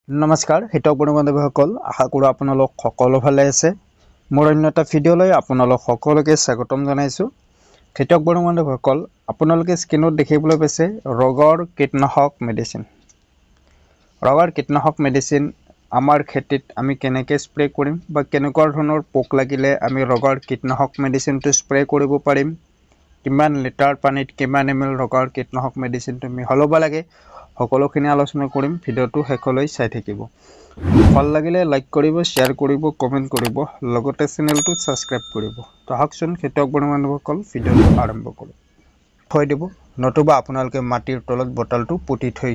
নমস্কাৰ হিতক বন্ধুবান্ধৱীসকল আশা কৰোঁ আপোনালোক সকলো ভালে আছে মোৰ অন্য এটা ভিডিঅ'লৈ আপোনালোক সকলোকে স্বাগতম জনাইছোঁ হিতক বন্ধুবান্ধৱীসকল আপোনালোকে স্ক্ৰীনত দেখিবলৈ পাইছে ৰোগৰ কীটনাশক মেডিচিন আমাৰ খেতিত আমি কেনেকৈ স্প্ৰে কৰিম বা কেনেকুৱা ধৰণৰ পোক লাগিলে আমি ৰোগৰ কীটনাশক মেডিচিনটো স্প্ৰে কৰিব পাৰিম কিমান লিটাৰ পানীত কিমান ml ৰোগৰ কীটনাশক মেডিচিনটো মিহলাব লাগে সকলোখিনি আলোচনা কৰিম ভিডিঅ'টো শেষলৈ চাই থাকিব ভাল লাগিলে লাইক কৰিব শেয়াৰ কৰিব কমেন্ট কৰিব লগতে চেনেলটো সাবস্ক্ৰাইব কৰিব তো আহকচোন খেতিয়ক বন্ধুবান্ধৱীসকল ভিডিঅ'টো আৰম্ভ কৰোঁ থৈ দিব নতুবা আপোনালোকে মাটিৰ তলত বটলটো পুতি থৈ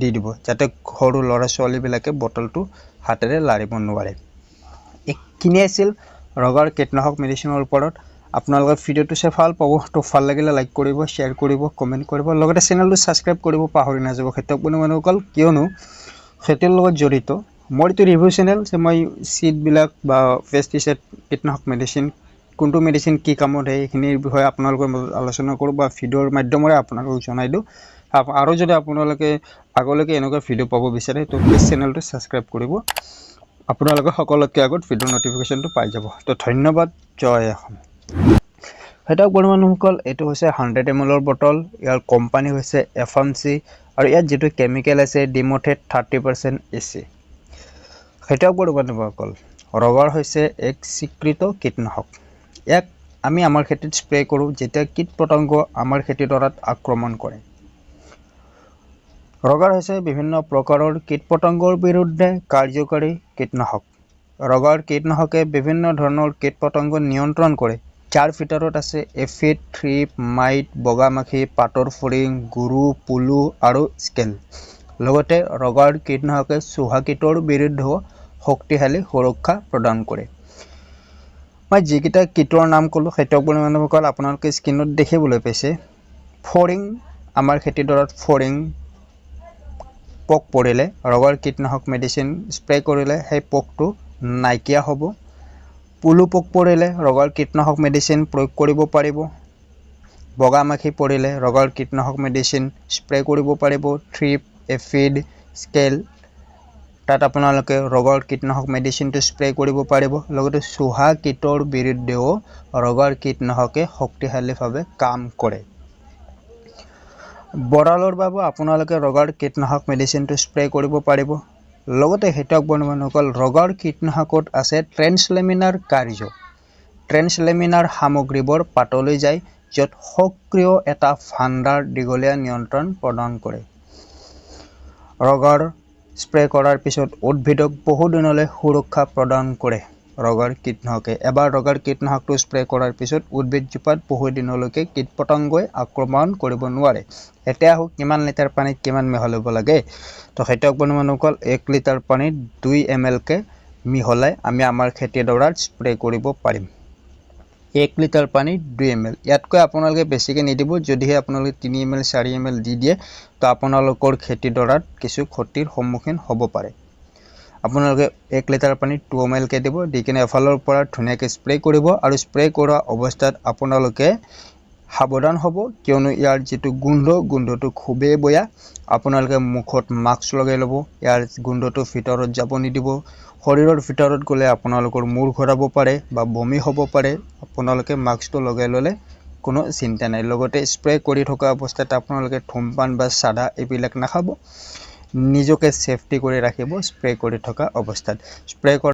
দি দিব যাতে সৰু ল'ৰা ছোৱালীবিলাকে বটলটো হাতেৰে লাৰিব নোৱাৰে এইখিনি আছিল ৰোগৰ কীটনাশক মেডিচিনৰ ওপৰত আপোনালোকে ভিডিঅ'টো চাই ভাল পাব তো ভাল লাগিলে লাইক কৰিব শেয়াৰ কৰিব কমেন্ট কৰিব লগতে চেনেলটো সাবস্ক্ৰাইব কৰিব পাহৰি নাযাব খেতিয়ক বন্ধুবান্ধৱীসকল কিয়নো খেতিৰ লগত জড়িত মোৰ এইটো ৰিভিউ চেনেল যে মই সিডবিলাক বা পেষ্টিসাইড কীটনাশক মেডিচিন কোনটো মেডিচিন কি কামত হয় এইখিনিৰ বিষয়ে আপোনালোকৰ মাজত আলোচনা কৰোঁ বা ভিডিঅ'ৰ মাধ্যমেৰে আপোনালোকক জনাই দিওঁ আৰু যদি আপোনালোকে আগলৈকে এনেকুৱা ভিডিঅ' পাব বিচাৰে তো প্লিজ চেনেলটো সাবস্ক্ৰাইব কৰিব আপোনালোকে সকলোতকৈ আগত ভিডিঅ'ৰ নটিফিকেশ্যনটো পাই যাব তো ধন্যবাদ জয় অসম হেতক বন্ধুবান্ধৱীসকল এইটো হৈছে 100 ml বটল ইয়াৰ কোম্পানী হৈছে FMC আৰু ইয়াত যেটো কেমিক্যাল আছে ডিমোথেট 30% AC হেতক বন্ধুবান্ধৱীসকল ৰোগৰ হৈছে এক স্বীকৃত কীটনাশক ইয়াক আমি আমাৰ খেতিত স্প্ৰে কৰো যেতিয়া কীট পতংগ আমাৰ খেতিডৰাত আক্ৰমণ কৰে ৰোগৰ হৈছে বিভিন্ন প্ৰকাৰৰ কীট পতংগৰ বিৰুদ্ধে কাৰ্যকৰী কীটনাশক ৰোগৰ কীটনাশকে বিভিন্ন ধৰণৰ কীট পতংগ নিয়ন্ত্ৰণ কৰে যাৰ ভিতৰত আছে এফিড থ্ৰিপ মাইট বগামাখি পাতৰ ফৰিং গুৰু পুলু আৰু স্কেল লগতে ৰোগৰ কীটনাশকে চুহা কীটৰ বিৰুদ্ধে শক্তিশালী সুৰক্ষা প্ৰদান কৰে মই যিকিটা কীটৰ নাম কলো হেতক বন্ধুবান্ধৱীসকল আপোনালোকে স্ক্ৰীনত দেখিবলৈ পাইছে ফৰিং আমাৰ খেতিডৰাত ফৰিং পোক পৰিলে ৰোগৰ কীটনাশক মেডিচিন স্প্ৰে কৰিলে সেই পোকটো নাইকিয়া হ'ব পুলু পোক পৰিলে ৰোগৰ কীটনাশক মেডিচিন প্ৰয়োগ কৰিব পাৰিব বগামাখি পৰিলে ৰোগৰ কীটনাশক মেডিচিন স্প্ৰে কৰিব পাৰিব থ্ৰিপ এফিড স্কেল তাত আপোনালোকে ৰোগৰ কীটনাশক মেডিচিনটো স্প্ৰে কৰিব পাৰিব লগতে চুহা কীটৰ বিৰুদ্ধেও ৰোগৰ কীটনাশকে শক্তিশালীভাৱে কাম কৰে বৰালৰ বাবে আপোনালোকে ৰোগৰ কীটনাশক মেডিচিনটো স্প্ৰে কৰিব পাৰিব লগতে হেতক বন্ধুবান্ধৱীসকল ৰোগৰ কীটনাশকত আছে ট্ৰেন্সলেমিনাৰ কাৰ্য ট্ৰেন্সলেমিনাৰ সামগ্ৰীবোৰ পাতলৈ যায় য'ত সক্ৰিয় এটা ভাণ্ডাৰ দীঘলীয়া নিয়ন্ত্ৰণ প্ৰদান কৰে ৰোগৰ স্প্ৰে কৰাৰ পিছত উদ্ভিদক বহু দিনলৈ সুৰক্ষা প্ৰদান কৰে ৰোগৰ কীটনাশকে এবাৰ ৰোগৰ কীটনাশকটো স্প্ৰে কৰাৰ পিছত উদ্ভিদজোপাত বহু দিনলৈকে কীটপতংগই আক্ৰমণ কৰিব নোৱাৰে এতিয়া কিমান লিটাৰ পানীত কিমান মিহলাব লাগে তো হেতক বন্ধুবান্ধৱীসকল 1 লিটাৰ পানীত 2 ml কে মিহলাই আমি আমাৰ খেতিডৰাত স্প্ৰে কৰিব পাৰিম 1 লিটাৰ পানীত 2 ml ইয়াতকৈ আপোনালোকে বেছিকৈ নিদিব যদিহে আপোনালোকে 3 ml 4 ml দি দিয়ে তো আপোনালোকৰ খেতিডৰাত কিছু ক্ষতিৰ সন্মুখীন হ'ব পাৰে আপোনালোকে 1 লিটাৰ পানীত 2 ml কে দিব দি কিনে এফালৰ পৰা ধুনীয়াকৈ স্প্ৰে কৰিব আৰু স্প্ৰে কৰা অৱস্থাত আপোনালোকে সাৱধান হ'ব কিয়নো ইয়াৰ যেটো গোন্ধটো খুবেই বেয়া আপোনালোকে মুখত মাস্ক লগাই ল'ব ইয়াৰ গোন্ধটো ভিতৰত যাব নিদিব শৰীৰৰ ভিতৰত গলে আপোনালোকৰ মূৰ ঘূৰাব পাৰে বা বমি হ'ব পাৰে আপোনালোকে মাস্কটো লগাই ল'লে কোনো চিন্তা নাই লগতে স্প্ৰে কৰি থকা অৱস্থাত আপোনালোকে ধূমপান বা সাদা এইবিলাক নাখাব নিজকে সেফটি কৰি ৰাখিব স্প্ৰে কৰি থকা অৱস্থাত স্প্ৰে